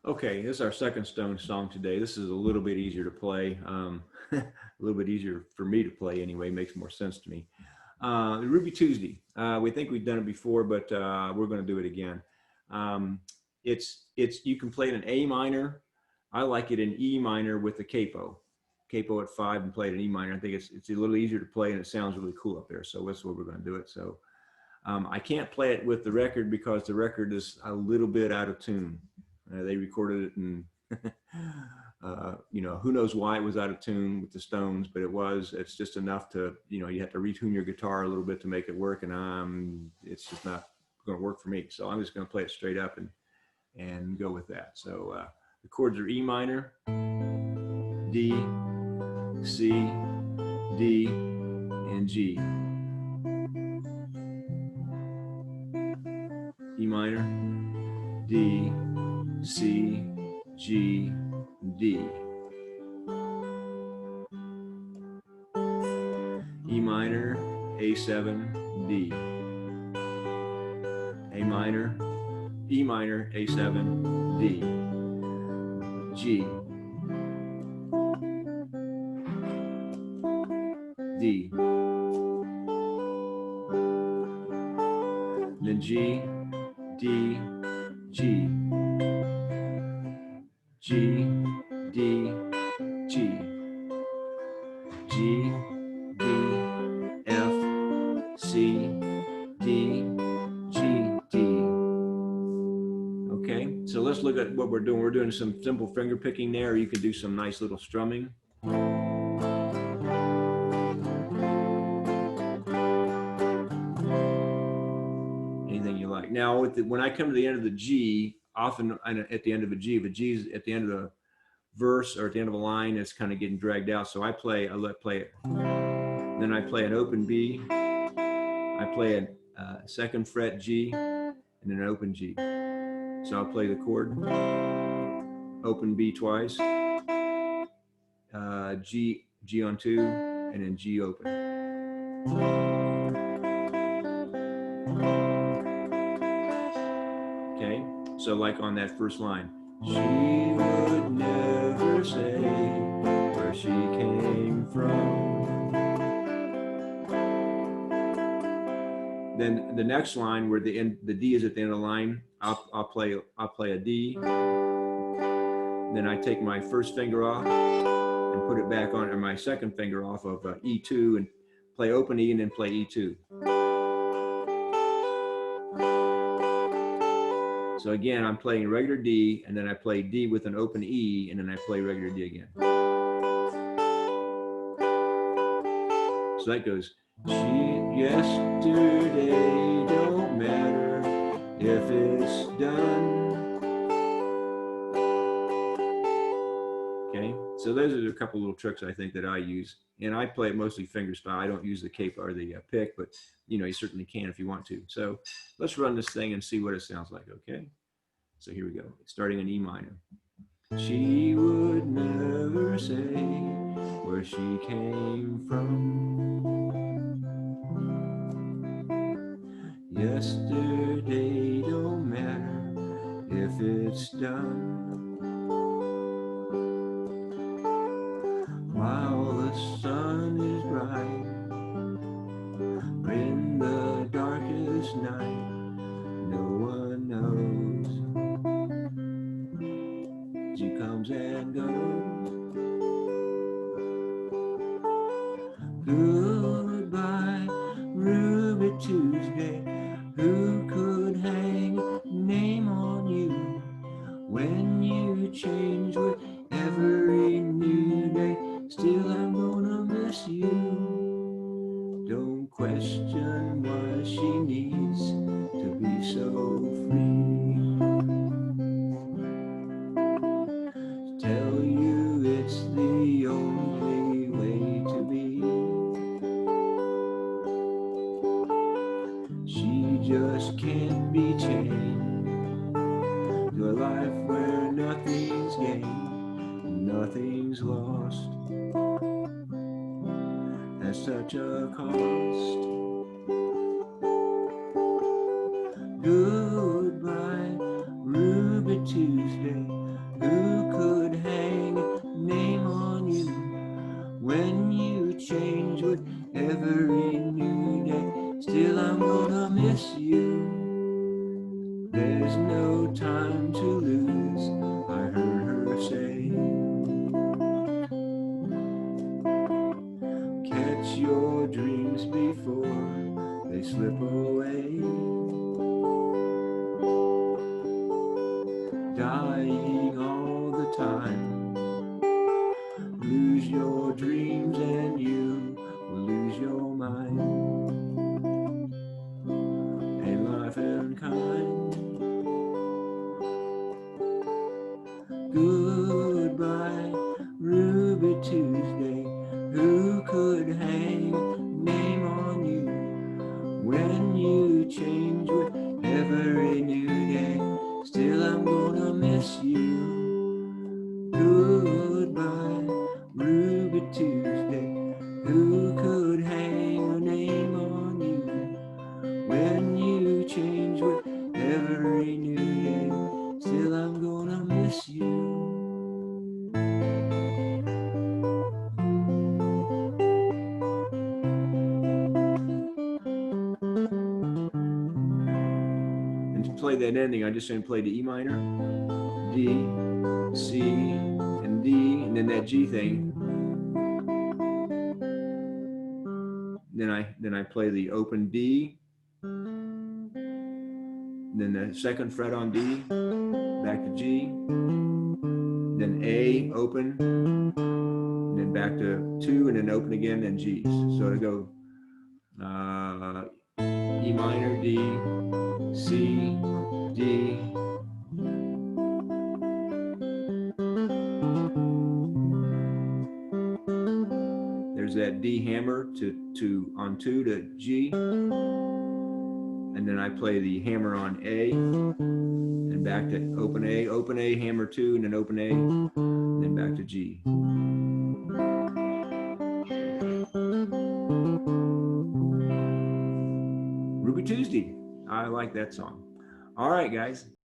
Okay, this is our second Stone song today. This is a little bit easier to play, a little bit easier for me to play anyway. Makes more sense to me. Ruby Tuesday. We think we've done it before, but we're going to do it again. Um, it's you can play it in A minor. I like it in E minor with the capo, capo at 5, and play it in E minor. I think it's a little easier to play and it sounds really cool up there. So that's what we're going to do it. So I can't play it with the record because the record is a little bit out of tune. They recorded it and who knows why it was out of tune with the Stones, but it was. It's just enough to, you have to retune your guitar a little bit to make it work, and it's just not going to work for me. So I'm just going to play it straight up and go with that. So the chords are E minor, D, C, D, and G. E minor, D, C, G, D. E minor, A7, D. A minor, E minor, A7, D. G. D. Then G, D, G. G, D, G. G, D, F, C, D, G, D. Okay, so let's look at what we're doing. We're doing some simple finger picking there, or you can do some nice little strumming. Anything you like. Now, when I come to the end of the G, often at the end of a G, if a G is at the end of the verse or at the end of a line, it's kind of getting dragged out. So I play it. Then I play an open B. I play a second fret G and then an open G. So I'll play the chord, open B twice, G on 2, and then G open. Okay, so like on that first line, she would never say where she came from. Then the next line where the D is at the end of the line, I'll play a D. Then I take my first finger off and put it back on, or my second finger off of E2 and play open E and then play E2. So again, I'm playing regular D and then I play D with an open E and then I play regular D again. So that goes, yesterday don't matter if it's done. Okay, so those are a couple little tricks I think that I use, and I play it mostly finger style. I don't use the capo or the pick, but you certainly can if you want to. So let's run this thing and see what it sounds like. Okay, so here we go. Starting in E minor. She would never say where she came from. Yesterday don't matter if it's done. While the sun is bright, in the darkest night, no one knows. She comes and goes. Goodbye, Ruby Tuesday. Who could hang a name on you when you change with every new day? Still, I'm gonna miss you. Don't question why she needs to be so free. Tell you it's the only way to be. She just can't be chained to a life where nothing's gained, nothing's lost. At such a cost. Goodbye, Ruby Tuesday. dying all the time. Lose your dreams and you will lose your mind. Ain't life unkind? Goodbye, Ruby Tuesday. Who could hang a name on you when you change with every new day? Still, I'm gonna miss you. Goodbye, Ruby Tuesday. Who could hang a name on you when you change with every new day? Still, I'm gonna miss you. And to play that ending, I just going to play the E minor, D, C, and D, and then that G thing. Then I play the open D, then the second fret on D, back to G, then A, open, and then back to 2, and then open again, and G's. So to go E minor, D, C, D, there's that D hammer on 2 to G, and then I play the hammer on A, and back to open A, hammer 2, and then open A, and then back to G. Ruby Tuesday. I like that song. All right, guys.